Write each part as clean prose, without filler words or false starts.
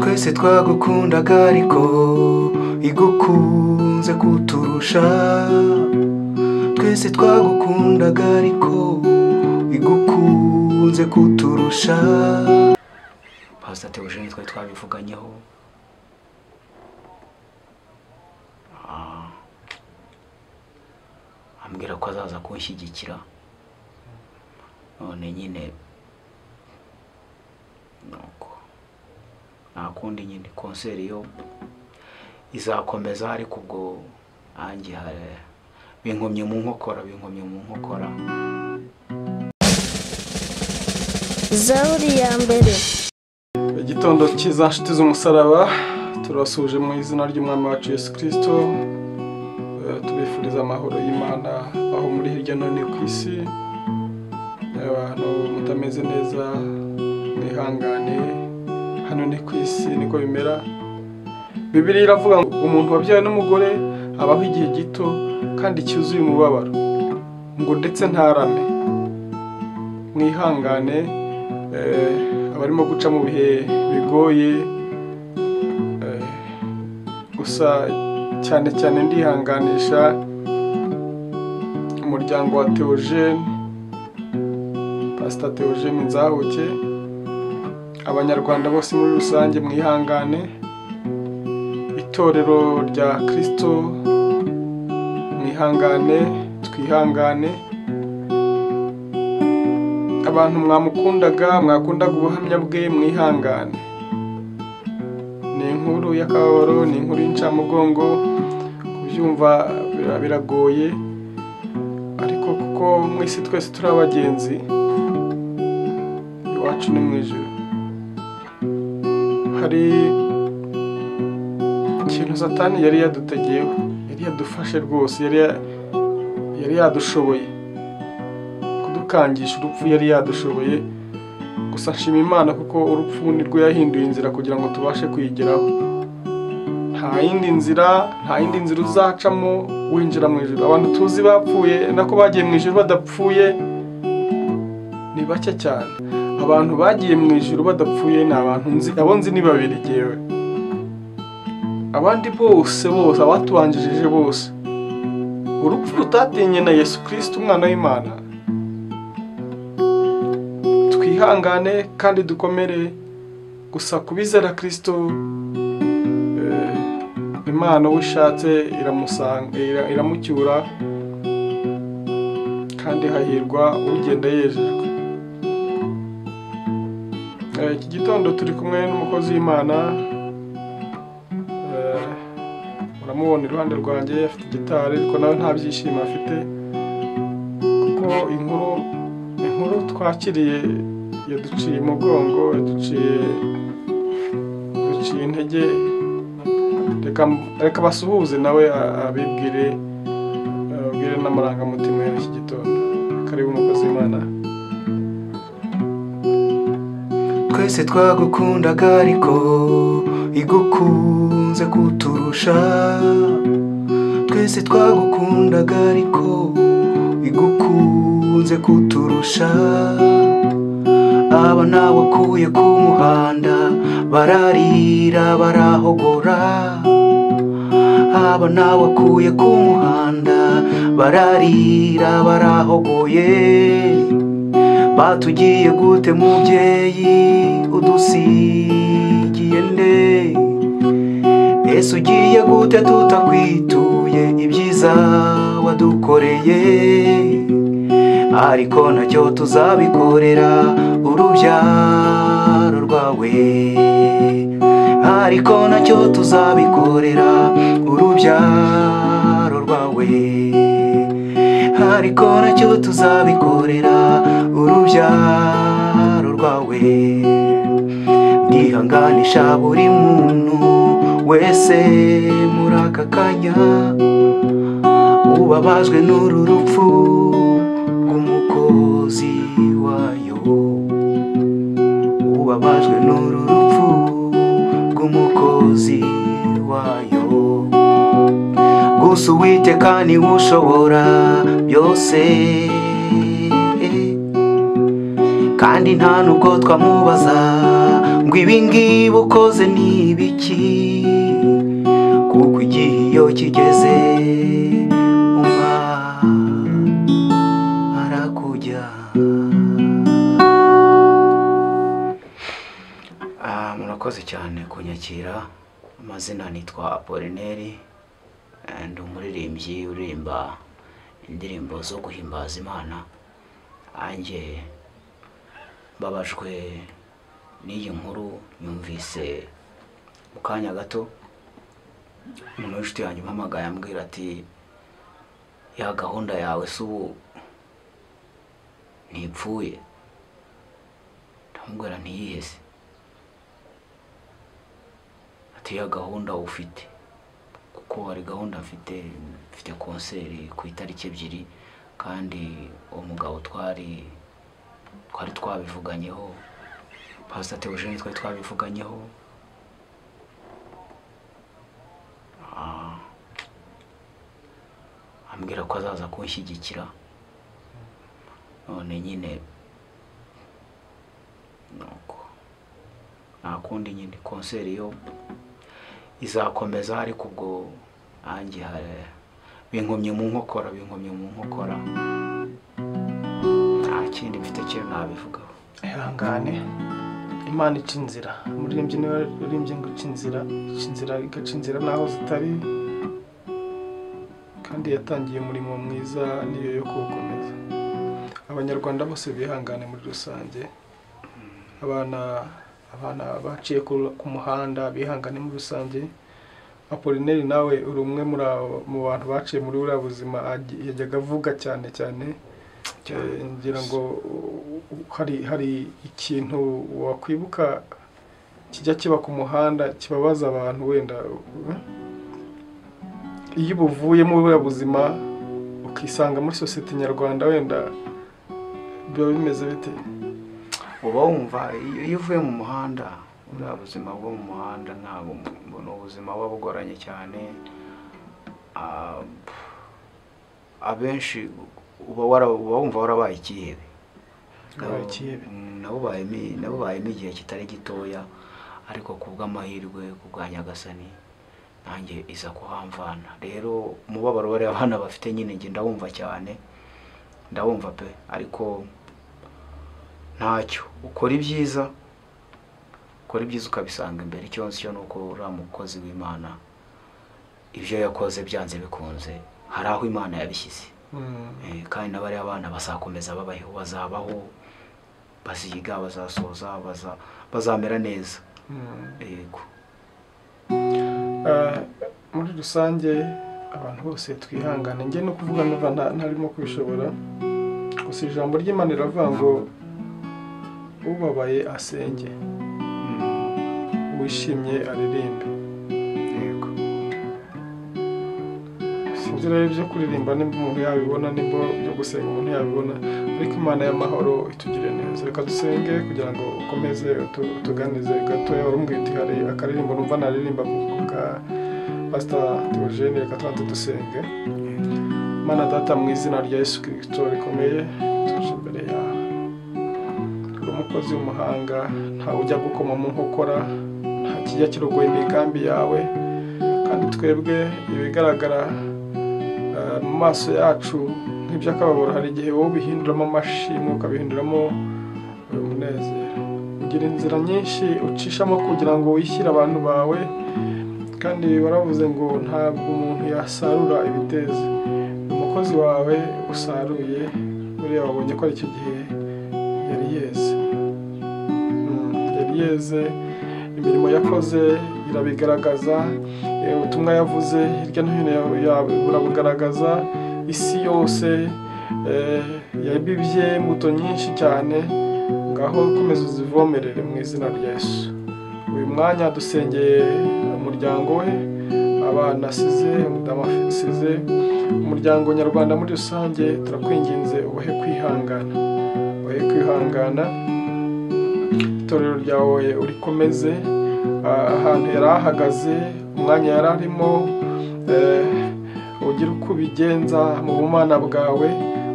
twese twagukundaga ariko igukunze kuturusha twese twagukundaga ariko igukunze kuturusha Pastor Theone twari twabivuganyeho ambwira ko azaza kunshyigikira none nyine nuko nakundi nyine konseri yo izakomeza ariko ubwo angi binkomye mu nkokora Zaburi ya mbere. Igitondo cyiza nshuti z'umusaraba turasuje mu izina ry'umwami wacu Yesu Kristo tubifuriza amahoro y'Imana aho muri hirya no hino ku isi abantu mutameze neza mwihangane hano ni ku isi niko bimera Bibiliya iravuga ngo umuntu wabyaye n'umugore abaho igihe gito kandi cyuzuye umubabaro ngo ndetse ntarame mwihangane abarimo guca mu bihe bigoye gusa cyane ndihanganisha umuryango wa Theone Pastor Theone Nzahuke abanyarwanda bose muri rusange mwihangane itorero rya Kristo mwihangane twihangane abantu mwakundaga ubuhamya bwe mwihangane ni inkuru y'akababaro ni inkuru y'incamugongo kubyumva biragoye ariko kuko mwisi twese turi abagenzi iwacu ni mu ijuru hari ikintu Satani yari yadutegeyeho yari yadufashe rwose yari yadushoboye kudukangisha urupfu yari yadushoboye gusa nshima Imana kuko urupfu nirwo yahinduye inzira kugira ngo tubashe kwigeraho nta yindi nzira uzacamo winjira mu ijuru abantu tuzi bapfuye nako bagiye mu ijuru badapfuye ni bake cyane abantu bagiye mu ijuru badapfuye ni abantu nzi ni babiri jewe abandi bose abatubanjije bose urupfu rutatinye na Yesu Kristo umwana w'Imana twihangane kandi dukomere gusa kubizera Kristo Imana wishatse iramucyura kandi hahirwa ugenda yejejwe iki gitondo turi kumwe n'umukozi w'Imana uramubona iruhande rwanjye afite gitari ariko nawe nta byishimo afite kuko inkuru twakiriye yaduciye umugongo yaduciye intege reka basuhuze nawe abibwire n'amarangamutima y'iki gitondo karibu umukozi w'Imana twese twagukundaga ariko igukunze kuturusha twese twagukundaga ariko igukunze kuturusha aba nawakuye ku muhanda bararira barahogora aba nawakuye ku muhanda bararira barahogoye batugiye gute mubyeyi udusigiye nde Yesu ugiye gute tutakwituye ibyiza wadukoreye ariko ntacyo tuzabikorera urubyaro rwawe ariko ntacyo tuzabikorera urubyaro rwawe ariko ntacyo tuzabikorera urubyaro rwawe ndihanganisha buri muntu wese muri aka kanya ubabajwe n'uru rupfu rw'umukozi wayo ubabajwe n'uru rupfu rw'umukozi wayo gusa Uwiteka niwe ushobora byose kandi nta nubwo twamubaza ngo ibingibi ukoze ni ibiki, kuko igihe iyo kigeze arakujya. Murakoze cyane kunyakira. Amazina nitwa Apollonail, ndi umuririmbyi uririmba indirimbo zo guhimbaza Imana. Anjye babajwe n'iyi nkuru nyumvise mu kanya gato. Umuntu w'inshuti yanjye umpamagaye ambwira ati ya gahunda yawe se ubu ntipfuye? Ndamubwira ntiyihese. Ati ya gahunda ufite, kuko hari gahunda mfite konseri ku itariki 2 kandi umugabo Twari twabivuganyeho, Pastor Theone twari twabivuganyeho. Ambwira ko azaza kunshyigikira. None nyine nuko nta kundi nyine konseri yo izakomeza, ariko ubwo anjye binkomye mu nkokora. Nta kindi mfite cyo nabivugaho. Ihangane, Imana ica inzira. Umuririmbyi niwe uririmbye ngo ica inzira igaca inzira naho zitari, kandi yatangiye umurimo mwiza niyo yo kuwukomeza. Abanyarwanda bose bihangane muri rusange, abana baciye ku muhanda bihangane muri rusange. Apollonail nawe uri umwe mu bantu baciye muri uriya buzima, yajyaga avuga cyane ngira ngo hari ikintu wakwibuka kijya kiba ku muhanda kibabaza abantu, wenda iyo ubuvuye muri uriya buzima ukisanga muri sosiyete nyarwanda, wenda biba bimeze bite? Uba wumva iyo uvuye mu muhanda, uriya buzima bwo mu muhanda ntabwo mbona ubuzima buba bugoranye cyane. Abenshi uba wumva warabaye ikihebe. Nabo bayemo igihe kitari gitoya, ariko kubw'amahirwe kubwa Nyagasani nanjye iza kuhamvana. Rero umubabaro bari abana bafite nyine njye ndawumva cyane, ndawumva pe, ariko ntacyo. Ukora ibyiza ukabisanga imbere. Cyonse cyo nuko uriya mukozi w'Imana ibyo yakoze byanze bikunze hari aho Imana yabishyize. Kandi n'abari abana bazakomeza bazabaho, baziga, bazasoza, bazamera neza. Yego. Muri rusange abantu bose twihangane. Njye no kuvuga numva ntarimo kubishobora. Gusa ijambo ry'Imana riravuga ngo ubabaye asenge, wishimye aririmbe. Yego. Sinzi rero ibyo kuririmba nimba umuntu yabibona, nimba byo gusenga umuntu yabibona, ariko Imana y'amahoro itugire neza. Reka dusenge kugira ngo ukomeze tuganize gatoya. Urumbwite hari akaririmbo numva naririmba ka Pastor Theone. Reka tubanze dusenge. Mana Data, mu izina rya Yesu Kristo rikomeye, tuje imbere yawe. Turi umukozi w'umuhanga, ntawe ujya gukoma mu nkokora, nta kijya kirogoye imigambi yawe, kandi twebwe ibigaragara mu maso yacu nk'iby'akababaro, hari igihe wowe ubihinduramo amashimwe, ukabihinduramo umunezero. Ugira inzira nyinshi ucishamo kugira ngo wishyire abantu bawe, kandi waravuze ngo ntabwo umuntu yasarura ibiteze. Umukozi wawe usaruye, buriya wabonye ko ari icyo gihe yari yeze. Imirimo yakoze irabigaragaza, ubutumwa yavuze hirya no hino yawe burabugaragaza. Isi yose yabibye imbuto nyinshi cyane, ngaho komeza uzivomerere mu izina rya Yesu. Uyu mwanya dusengeye umuryango we, abana asize, umudamu asize, umuryango nyarwanda muri rusange. Turakwinginze ubahe kwihangana, itorero ryawe urikomeze ahantu yari ahagaze, umwanya yari arimo, ugira uko ubigenza mu bumana bwawe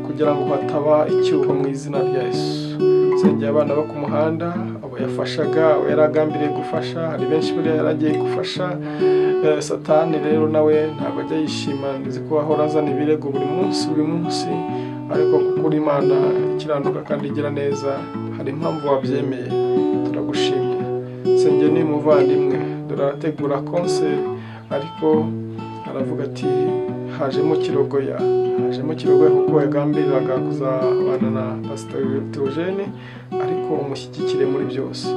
kugira ngo hataba icyuho mu izina rya Yesu. yasengeye abana bo ku muhanda, abo yafashaga, abo yaragambiriye gufasha. Hari benshi buriya yaragiye gufasha. Satani rero nawe ntabwo ajya yishima, nzi ko ahora azana ibirego buri munsi, ariko kuko uri Imana ikiranuka kandi igira neza, hari impamvu wabyemeye, turagushimiye. Sengeye ni umuvandimwe, dore arategura concert, ariko aravuga ati hajemo kirogoya kuko yagambiriraga kuzabana na Pastor Theone, ariko umushyigikire muri byose.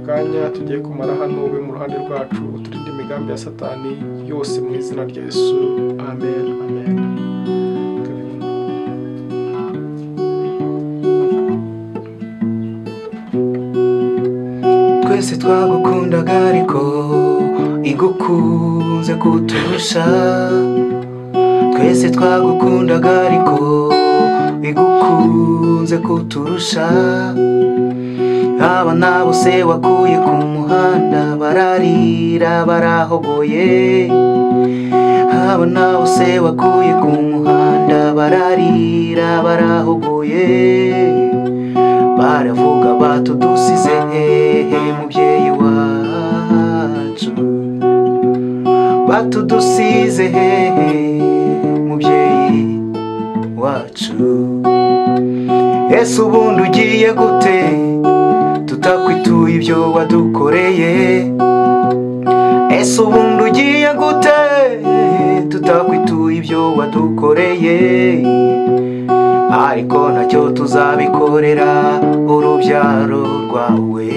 Akanya tugiye kumara hano ube mu ruhande rwacu, uturinde imigambi ya Satani yose mu izina rya Yesu, amen, amen. Twese twagukundaga ariko igukunze kuturusha. Twese twagukundaga ariko igukunze kuturusha. Abana bose wakuye ku muhanda bararira barahogoye. Abana bose wakuye ku muhanda bararira barahogoye. Baravuga batudusize mubyeyi wacu, batudusize mubyeyi wacu. Ese ubundi ugiye gute tutakwituye ibyo wadukoreye? Ese ubundi ugiye gute tutakwituye ibyo wadukoreye? Ariko ntacyo tuzabikorera urubyaro rwawe,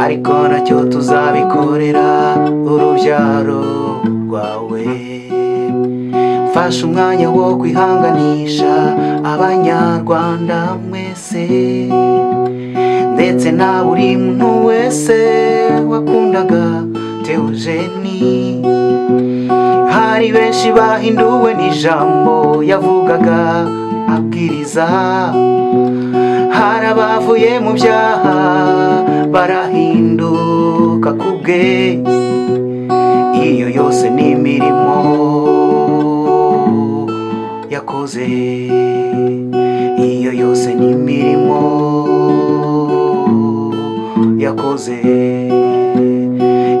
ariko ntacyo tuzabikorera urubyaro rwawe. Fasha umwanya wo kwihanganisha abanyarwanda mwese, ndetse na buri muntu wese wakundaga Theone. Hari benshi bahinduwe n'ijambo yavugaga abwiriza, hari abavuye mu byaha barahinduka kubwe. Iyo yose ni imirimo yakoze, iyo yose ni imirimo yakoze,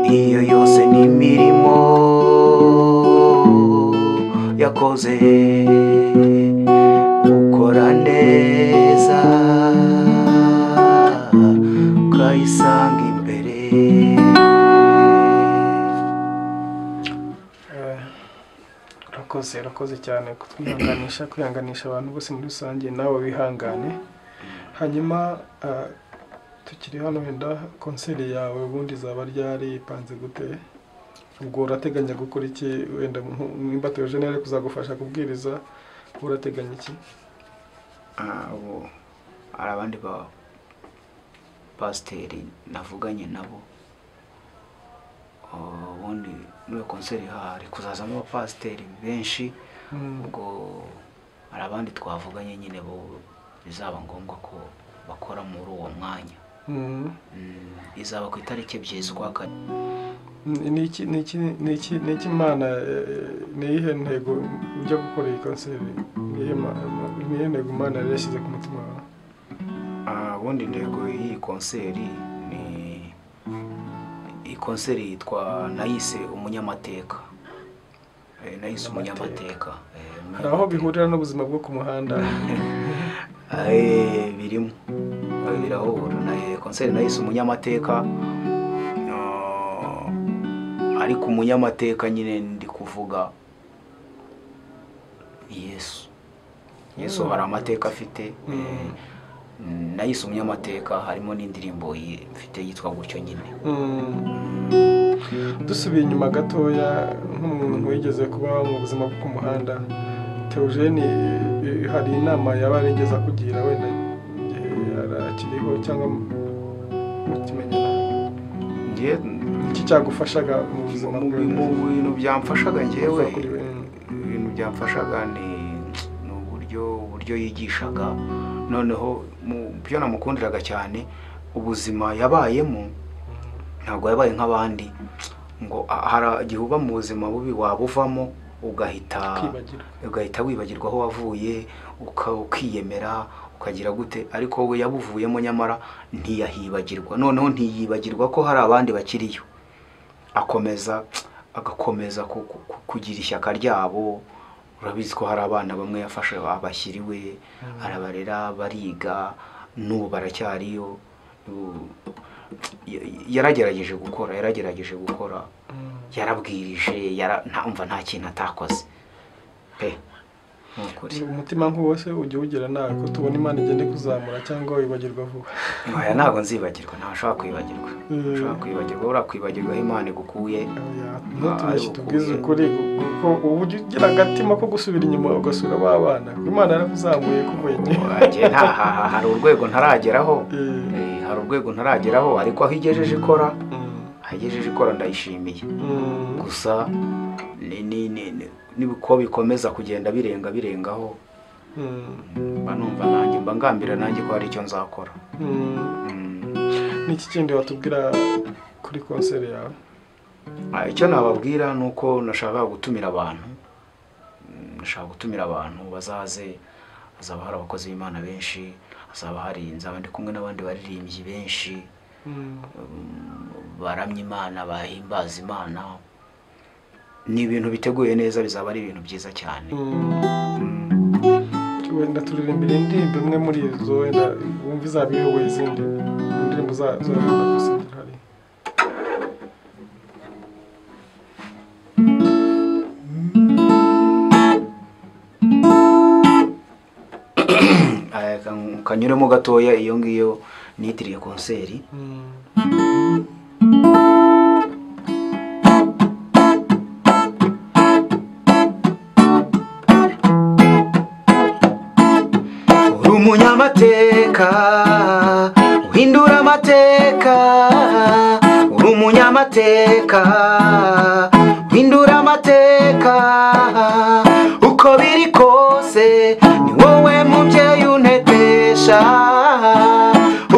iyo yose ni imirimo yakoze. Ukora neza ukayisanga imbere. Urakoze cyane kwihanganisha abantu bose muri rusange, nawe wihangane. Hanyuma tukiri hano, wenda konseri yawe ubundi zaba ryari, ipanze gute? Ubwo urateganya gukora iki? Wenda nimba Theone ari kuzagufasha kubwiriza, urateganya iki? Abo hari abandi ba pasiteri navuganye nabo, ubundi muri konseri hari kuzazamo abapasiteri benshi. Ubwo hari abandi twavuganye nyine bo bizaba ngombwa ko bakora muri uwo mwanya. Izaba ku itariki 2 z'ukwa kane. Niki Imana, niyihe ntego byo gukora iyi konseri? Niyihe ntego Imana yashyize ku mutima wawe? Ubundi intego y'iyi konseri ni konseri yitwa nayise umunyamateka. Nayise umunyamateka. Hari aho bihurira n'ubuzima bwo ku muhanda? Birimo birahura. Konseri nayise umunyamateka, ariko umunyamateka nyine ndi kuvuga Yesu hari amateka afite. Nayise umunyamateka, harimo n'indirimbo mfite yitwa gutyo nyine. Dusubiye inyuma gatoya, nk'umuntu wigeze kuba mu buzima bwo ku muhanda, Theone hari inama yaba yarigeze kugira, wenda arakiriho cyangwa mukimenyana? Iki cyagufashaga mu buzima bwawe? Mu bintu byamfashaga njyewe, ibintu byamfashaga ni uburyo yigishaga. Noneho byo namukundiraga cyane, ubuzima yabayemo ntabwo yabaye nk'abandi, ngo hari igihe uba mu buzima bubi ugahita wibagirwa aho wavuye, ukiyemera ukagira gute ariko we yabuvuyemo nyamara ntiyahibagirwa noneho ntiyibagirwa ko hari abandi bakiriyo agakomeza kugira ishyaka ryabo urabizi ko hari abana bamwe yafashe abashyiriwe arabarera bariga n'ubu baracyariyo yaragerageje gukora yarabwirije nta kintu atakoze pe umutima nk'uwose ujya ugira nawe ko tubona Imana igende kuzamura cyangwa wibagirwa vuba oya ntabwo nzibagirwa ntashobora kwibagirwa urakwibagirwa aho Imana igukuye ntutubeshye tubwize ukuri kuko ubu ugira agatima ko gusubira inyuma ugasura babana Imana yarakuzamuye kuvuye hari urwego ntarageraho ariko aho igejeje ikora ndayishimiye gusa nibiko bikomeza kugenda birengaho banumva nanjye ngambira nanjye ko hari icyo nzakora n'iki kindi watubwira kuri konseri yawe icyo nababwira nuko nashaka gutumira abantu bazaze hazaba hari abakozi b'Imana benshi hazaba hari nzaba ndi kumwe n'abandi baririmbyi benshi baramya Imana bahimbaza Imana ni ibintu biteguye neza bizaba ari ibintu byiza cyane wenda turirimbira indirimbo imwe muri izo wenda wumva izabiyoboye izindi indirimbo z'abana gusingira hari kanyuremo gatoya iyo ngiyo nitiriye konseri umunyamateka uhindura amateka uri umunyamateka uhindura amateka uko biri kose ni wowe mubyeyi untetesha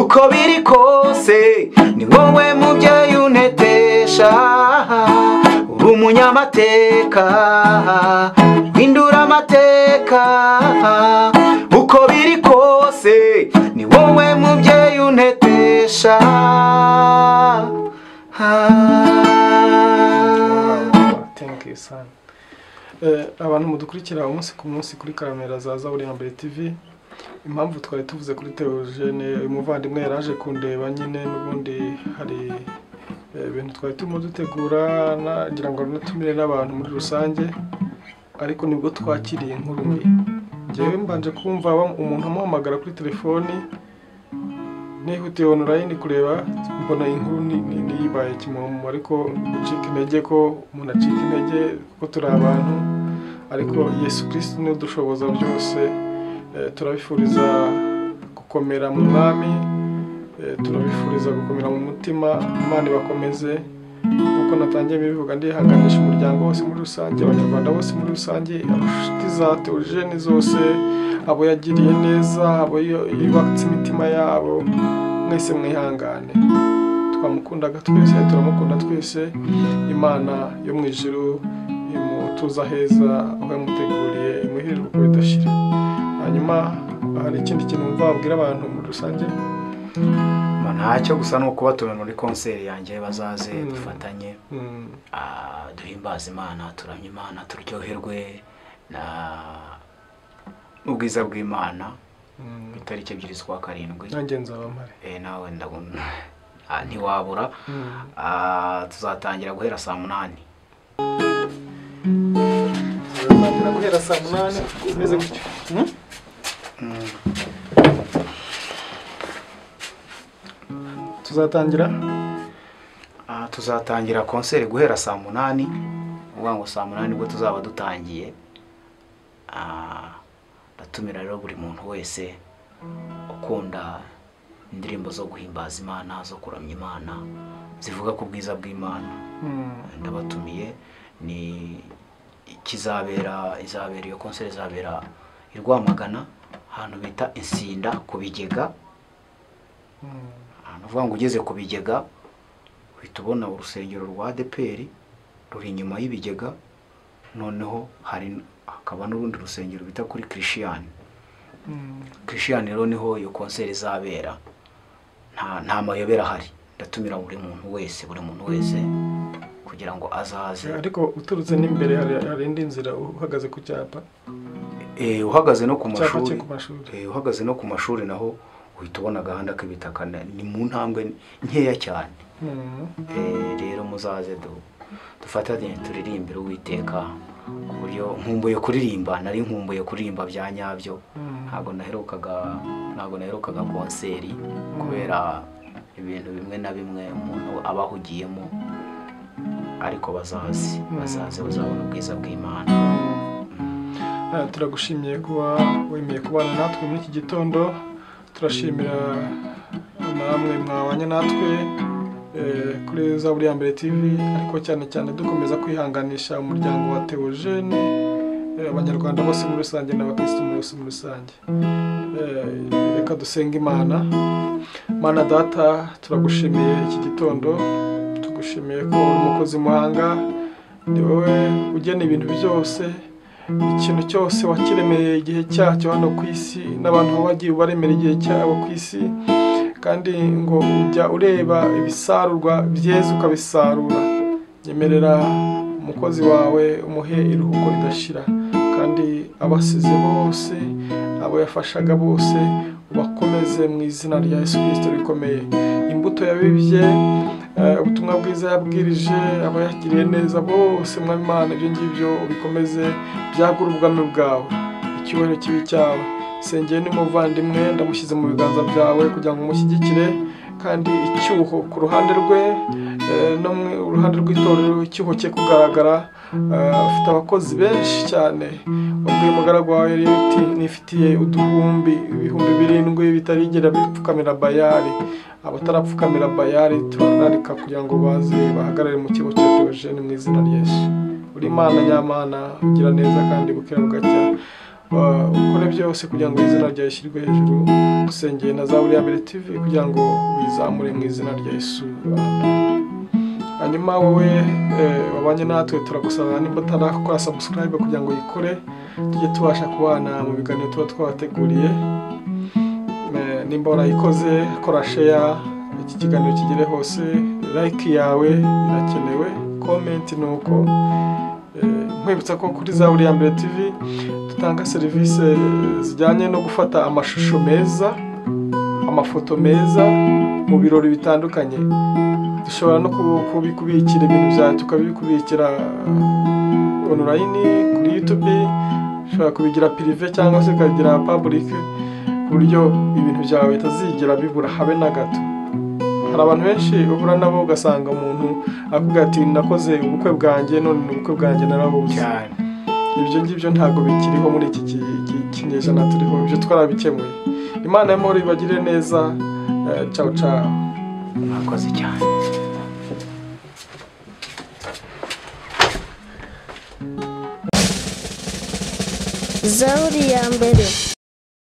uko biri kose ni wowe mubyeyi untetesha uri umunyamateka uhindura amateka uko biri kose ni wowe mubyeyi untetesha thank you son abantu mudukurikira umunsi ku munsi kuri kamera za ZABURI Mbere TV impamvu twari tuvuze kuri Theone umuvandimwe yaraje kundeba nyine n'ubundi hari ibintu twari turimo dutegura nagira ngo natumire n'abantu muri rusange ariko nibwo twakiriye inkuru mbi njyewe mbanje kumva umuntu amuhamagara kuri telefoni nihutiye online kureba mbona inkuru ni ibahe kimomo ariko gucika intege ko umuntu acika intege ko turi abantu ariko Yesu Kristo ni udushoboza byose turabifuriza gukomera mu mwami turabifuriza gukomera mu mutima Imana ibakomeze kuko natangiye bivuga ndihanganisha umuryango wose muri rusange abanyarwanda bose muri rusange abashuti za Theone zose abo yagiriye neza abo yubatse imitima yabo mwese mwihangane twamukundaga twese turamukunda twese Imana yo mu ijuru imutuza heza aho yamuteguriye imuhirira uko bidashira hanyuma hari ikindi kintu mva babwira abantu muri rusange ntacyo gusa no kubatura muri konseri yanjye bazaze dufatanye duhimbaza Imana turamya Imana turyoherwe n'ubwiza bw'Imana itariki 2 z'ukwa karindwi nanjye nzaba mpari nawe ndabona ntiwabura tuzatangira guhera saa 8 tuzatangira guhera saa 8 umeze gutyo tuzatangira konseri guhera saa 8 uvuga ngo saa 8 nibwo tuzaba dutangiye ndatumira rero buri muntu wese ukunda indirimbo zo guhimbaza Imana zo kuramya Imana zivuga ku bwiza bw'Imana ndabatumiye ni izabera iyo konseri izabera irwamagana ahantu bita Insinda ku Bigega uvuga ngo ugeze ku Bigega uhita ubona urusengero rwa Dupere ruri inyuma y'Ibigega noneho hakaba n'urundi rusengero bita kuri Kristo Christian rero niho iyo concert izabera nta mayobera hari ndatumira buri muntu wese kugira ngo azaze ariko uturutse n'imbere hari indi nzira uhagaze ku cyapa uhagaze no ku mashuri uhagaze no ku mashuri naho uhita ubona agahanda k'ibitaka ni mu ntambwe nkeya cyane rero muzaze dufatanye turirimbire Uwiteka ku buryo nari nkumbuye kuririmba bya nyabyo ntabwo naherukaga konseri kubera ibintu bimwe na bimwe umuntu abahugiyemo ariko bazaze bazabona ubwiza bw'Imana. Turagushimiye kuba wemeye kubana natwe muri iki gitondo. Turashimira namwe mwabanye natwe kuri Zaburi ya mbere TV, ariko cyane dukomeza kwihanganisha umuryango wa Theone, abanyarwanda bose muri rusange n'abakristo muri rusange. Reka dusenga Imana. Mana Data, turagushimiye iki gitondo, tugushimiye ko uri umukozi muhanga, ni wowe ugena ibintu byose, ikintu cyose wakiremeye igihe cyacyo hano ku isi, n'abantu bagiye baremera igihe cyabo ku isi, kandi ngo ujya ureba ibisarurwa byeze ukabisarura. Nyemerera umukozi wawe umuhe iruhuko ridashira, kandi abasize bose, abo yafashaga bose ubakomeze mu izina rya Yesu Kristo rikomeye. Imbuto yabibye, ubutumwa bwiza yabwirije abayagiriye neza bose, Mwami Imana, ibyo ngibyo ubikomeze byagura ubwami bwawe, icyubahiro kibi cyawe. Sengeye n'umuvandimwe ndamushyize mu biganza byawe kugira ngo umushyigikire, kandi icyuho ku ruhande rwe no mu ruhande rw'itorero icyuho cye kugaragara. Afite abakozi benshi cyane, wabwiye umugaragu wawe riti nifitiye ibihumbi 7 bitarigera bipfukamira Bayali. Abatarapfukamira Bayali turararika kugira ngo baze bahagarare mu kigo cya Theone mu izina rya Yesu. Uri Imana nyamana, ugira neza kandi bukira bugacya. Ukore byose kugira ngo izina ryawe rishyirwe hejuru. Dusengeye na Zaburi ya mbere TV kugira ngo wizamure mu izina rya Yesu. Hanyuma wowe wabanye natwe turagusaba nimba utarakora subscribe kugira ngo yikore, tujye tubasha kubana mu biganiro tuba twabateguriye. Nimba warayikoze kora share, iki kiganiro kigere hose, like yawe irakenewe, comment nuko. Nkwibutsa ko kuri Zaburi ya mbere TV dutanga serivisi zijyanye no gufata amashusho meza, amafoto meza mu birori bitandukanye. Dushobora no kubikubikira ibintu byawe, tukabikubikira online kuri YouTube, dushobora kubigira privé cyangwa se kagira public, ku buryo ibintu byawe bitazigera bibura habe na gato. Hari abantu benshi uhura nabo ugasanga umuntu akubwira ati nakoze ubukwe bwanjye none ubukwe bwanjye narabuze cyane. Ibyo ngibyo ntago bikiriho muri iki kinyejana turiho, ibyo twarabikemuye. Imana y'amahoro ibagire neza. Ciao ciao. Murakoze cyane. Zaburi ya mbere.